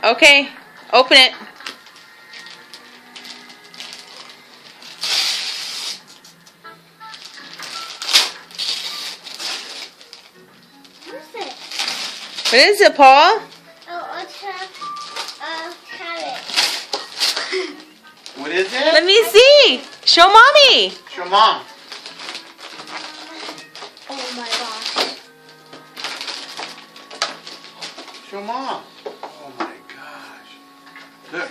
Okay, open it. What is it, Paul? Oh, it's a carrot. What is it? Let me see. Show Mommy. Show Mom. Oh my gosh. Show Mom. Oh my gosh. Look.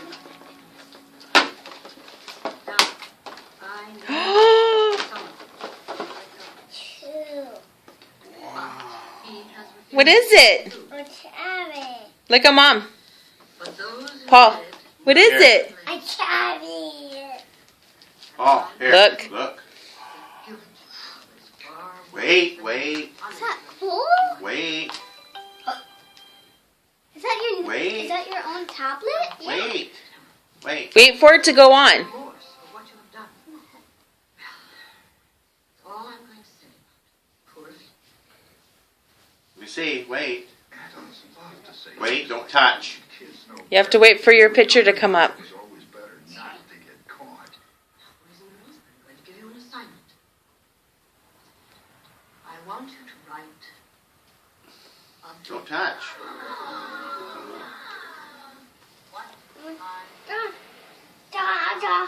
Two. What is it? A carrot. Look at Mom. Paul, what is it? A carrot. Oh, here. Look. Look. Wait. Is that cool? Wait. Is that your? Wait. Is that your own tablet? Wait. Wait for it to go on. Let me see. Wait. Wait. Don't touch. You have to wait for your picture to come up. I want you to write. Don't touch. Da, da.